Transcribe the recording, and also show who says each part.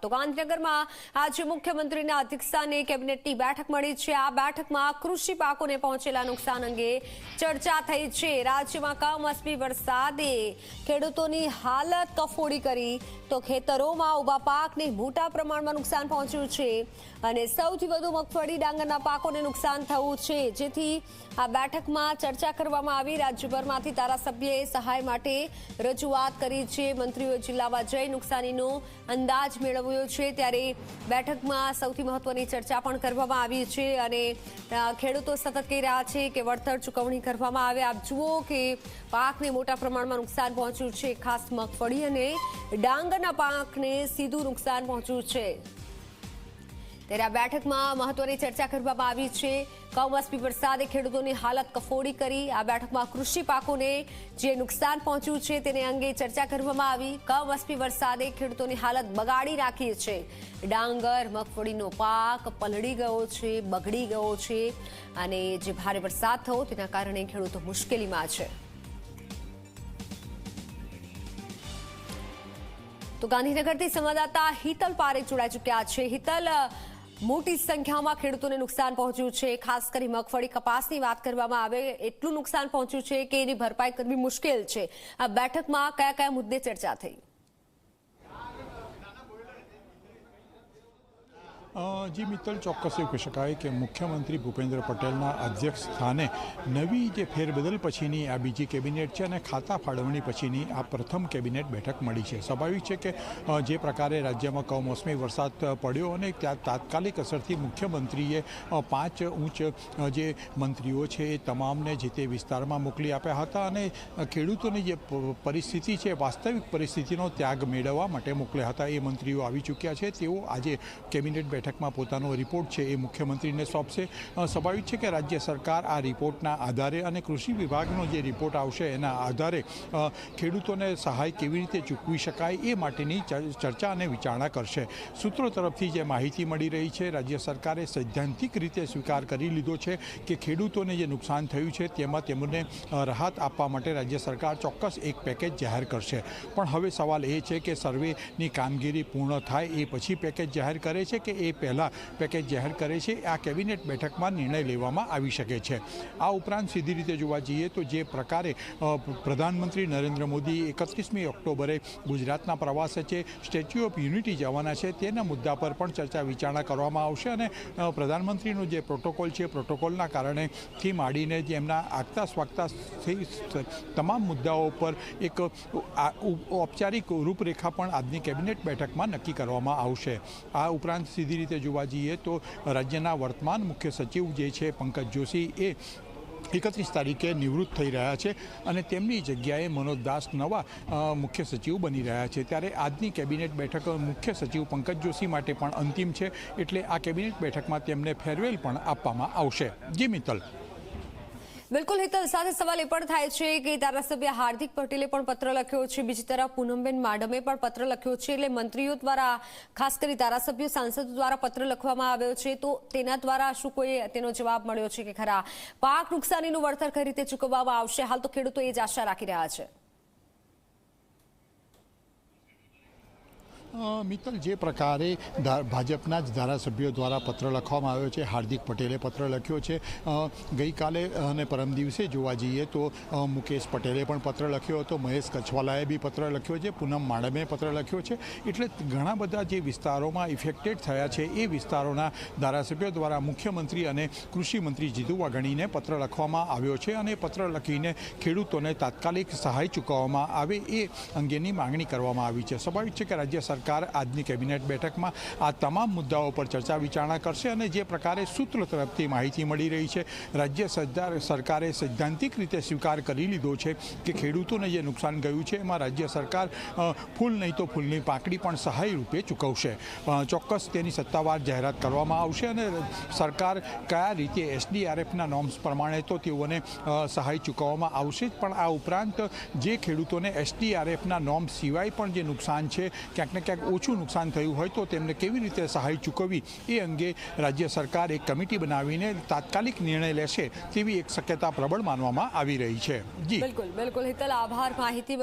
Speaker 1: તો ગાંધીનગરમાં આજે મુખ્યમંત્રીના અધ્યક્ષસ્થાને કેબિનેટની બેઠક મળી છે। આ બેઠકમાં કૃષિ પાકોને પહોંચેલા નુકસાન અંગે ચર્ચા થઈ છે। રાજ્યમાં કમોસમી વરસાદે ખેડૂતોની હાલત કફોડી કરી તો ખેતરોમાં ઉભા પાકને મોટા પ્રમાણમાં નુકસાન પહોંચ્યું છે અને સૌથી વધુ મગફળી ડાંગરના પાકોને નુકસાન થયું છે, જેથી આ બેઠકમાં ચર્ચા કરવામાં આવી। રાજ્યભરમાંથી ધારાસભ્યએ સહાય માટે રજૂઆત કરી છે। મંત્રીઓ જિલ્લામાં જઈ નુકસાનીનો અંદાજ મેળવ્યો છે, ત્યારે બેઠકમાં સૌથી મહત્વની ચર્ચા પણ કરવામાં આવી છે અને ખેડૂતો સતત કહી રહ્યા છે કે વળતર ચૂકવણી કરવામાં આવે। આપ જુઓ કે પાકને મોટા પ્રમાણમાં નુકસાન પહોંચ્યું છે, ખાસ મગફળી અને ડાંગરના પાકને સીધું નુકસાન પહોંચ્યું છે। ત્યારે આ બેઠકમાં મહત્વની ચર્ચા કરવામાં આવી છે। કમોસમી વરસાદે ખેડૂતોની હાલત કફોડી કરી। આ બેઠકમાં કૃષિ પાકોને જે નુકસાન પહોંચ્યું છે તેને અંગે ચર્ચા કરવામાં આવી। કમોસમી વરસાદે ખેડૂતોની હાલત બગાડી રાખી છે। ડાંગર મગફળીનો પાક પલળી ગયો છે, બગડી ગયો છે અને જે ભારે વરસાદ થયો તેના કારણે ખેડૂતો મુશ્કેલીમાં છે। તો ગાંધીનગરથી સંવાદદાતા હિતલ પારેખ જોડાઈ ચૂક્યા છે। હિતલ, મોટી સંખ્યામાં ખેડૂતોને નુકસાન પહોંચ્યું છે, ખાસ કરી મગફળી કપાસની વાત કરવામાં આવે એટલું નુકસાન પહોંચ્યું છે કે એની ભરપાઈ કરવી મુશ્કેલ છે। આ બેઠકમાં કયા કયા મુદ્દે ચર્ચા થઈ?
Speaker 2: જી મિત્તલ, ચોક્કસ એવું કહી શકાય કે મુખ્યમંત્રી ભૂપેન્દ્ર પટેલના અધ્યક્ષ સ્થાને નવી જે ફેરબદલ પછીની આ બીજી કેબિનેટ છે અને ખાતા ફાળવણી પછીની આ પ્રથમ કેબિનેટ બેઠક મળી છે। સ્વાભાવિક છે કે જે પ્રકારે રાજ્યમાં કમોસમી વરસાદ પડ્યો અને ત્યાં તાત્કાલિક અસરથી મુખ્યમંત્રીએ 5 ઉચ્ચ જે મંત્રીઓ છે એ તમામને જે તે વિસ્તારમાં મોકલી આપ્યા હતા અને ખેડૂતોની જે પરિસ્થિતિ છે, વાસ્તવિક પરિસ્થિતિનો ત્યાગ મેળવવા માટે મોકલ્યા હતા। એ મંત્રીઓ આવી ચૂક્યા છે। તેઓ આજે કેબિનેટ બેઠકમાં પોતાનો રિપોર્ટ છે એ મુખ્યમંત્રીને સોંપશે। સ્વાભાવિક છે કે રાજ્ય સરકાર આ રિપોર્ટના આધારે અને કૃષિ વિભાગનો જે રિપોર્ટ આવશે એના આધારે ખેડૂતોને સહાય કેવી રીતે ચૂકવી શકાય એ માટેની ચર્ચા અને વિચારણા કરશે। સૂત્રો તરફથી જે માહિતી મળી રહી છે, રાજ્ય સરકારે સૈદ્ધાંતિક રીતે સ્વીકાર કરી લીધો છે કે ખેડૂતોને જે નુકસાન થયું છે તેમાં તેમને રાહત આપવા માટે રાજ્ય સરકાર ચોક્કસ એક પેકેજ જાહેર કરશે। પણ હવે સવાલ એ છે કે સર્વેની કામગીરી પૂર્ણ થાય એ પછી પેકેજ જાહેર કરે છે કે એ પહેલાં પેકેજ જાહેર કરે છે, આ કેબિનેટ બેઠકમાં નિર્ણય લેવામાં આવી શકે છે। આ ઉપરાંત સીધી રીતે જોવા જઈએ તો જે પ્રકારે પ્રધાનમંત્રી નરેન્દ્ર મોદી 31મી ઓક્ટોબરે ગુજરાતના પ્રવાસે છે, સ્ટેચ્યુ ઓફ યુનિટી જવાના છે, તેના મુદ્દા પર પણ ચર્ચા વિચારણા કરવામાં આવશે અને પ્રધાનમંત્રીનો જે પ્રોટોકોલ છે, પ્રોટોકોલના કારણેથી માંડીને જે એમના આગતા સ્વાગતાથી તમામ મુદ્દાઓ પર એક ઔપચારિક રૂપરેખા પણ આજની કેબિનેટ બેઠકમાં નક્કી કરવામાં આવશે। આ ઉપરાંત સીધી રીતે જોવા જઈએ તો રાજ્યના વર્તમાન મુખ્ય સચિવ જે છે પંકજ જોશી એ 31 તારીખે નિવૃત્ત થઈ રહ્યા છે અને તેમની જગ્યાએ મનોજ દાસ નવા મુખ્ય સચિવ બની રહ્યા છે। ત્યારે આજની કેબિનેટ બેઠક મુખ્ય સચિવ પંકજ જોશી માટે પણ અંતિમ છે, એટલે આ કેબિનેટ બેઠકમાં તેમને ફેરવેલ પણ આપવામાં આવશે। જી મિત્તલ।
Speaker 1: બિલકુલ હિતલ, સાથે સવાલ એ પણ થાય છે કે ધારાસભ્ય હાર્દિક પટેલે પણ પત્ર લખ્યો છે, બીજી તરફ પૂનમબેન માડમે પણ પત્ર લખ્યો છે, એટલે મંત્રીઓ દ્વારા, ખાસ કરી ધારાસભ્યો સાંસદો દ્વારા પત્ર લખવામાં આવ્યો છે, તો તેના દ્વારા શું કોઈ તેનો જવાબ મળ્યો છે કે ખરા પાક નુકસાનીનું વળતર કઈ રીતે ચૂકવવામાં આવશે? હાલ તો ખેડૂતો એ જ આશા રાખી રહ્યા છે।
Speaker 2: મિત્તલ, જે પ્રકારે ભાજપના જ ધારાસભ્યો દ્વારા પત્ર લખવામાં આવ્યો છે, હાર્દિક પટેલે પત્ર લખ્યો છે, ગઈકાલે અને પરમ દિવસે જોવા જઈએ તો મુકેશ પટેલે પણ પત્ર લખ્યો હતો, મહેશ કચ્છવાલાએ બી પત્ર લખ્યો છે, પૂનમ માડમે પત્ર લખ્યો છે, એટલે ઘણા બધા જે વિસ્તારોમાં ઇફેક્ટેડ થયા છે એ વિસ્તારોના ધારાસભ્યો દ્વારા મુખ્યમંત્રી અને કૃષિ મંત્રી જીતુ વાઘાણીને પત્ર લખવામાં આવ્યો છે અને પત્ર લખીને ખેડૂતોને તાત્કાલિક સહાય ચૂકવવામાં આવે એ અંગેની માંગણી કરવામાં આવી છે। સ્વાભાવિક છે કે રાજ્ય સરકાર આજની કેબિનેટ બેઠકમાં આ તમામ મુદ્દાઓ પર ચર્ચા વિચારણા કરશે અને જે પ્રકારે સૂત્રો તરફથી માહિતી મળી રહી છે, રાજ્ય સરકારે સૈદ્ધાંતિક રીતે સ્વીકાર કરી લીધો છે કે ખેડૂતોને જે નુકસાન ગયું છે એમાં રાજ્ય સરકાર ફૂલ નહીં તો ફૂલની પાંખડી પણ સહાય રૂપે ચૂકવશે। ચોક્કસ તેની સત્તાવાર જાહેરાત કરવામાં આવશે અને સરકાર કયા રીતે SDRFના નોર્મ્સ પ્રમાણે તો તેઓને સહાય ચૂકવવામાં આવશે જ, પણ આ ઉપરાંત જે ખેડૂતોને SDRFના નોર્મ્સ સિવાય પણ જે નુકસાન છે, ક્યાંક ને ક્યાંક ઓછું નુકસાન થયું હોય તો તેમને કેવી રીતે સહાય ચૂકવવી એ અંગે રાજ્ય સરકાર એક કમિટી બનાવીને તાત્કાલિક નિર્ણય લેશે તેવી એક શક્યતા પ્રબળ માનવામાં આવી રહી છે। જી
Speaker 1: બિલકુલ હિતલ, આભાર માહિતી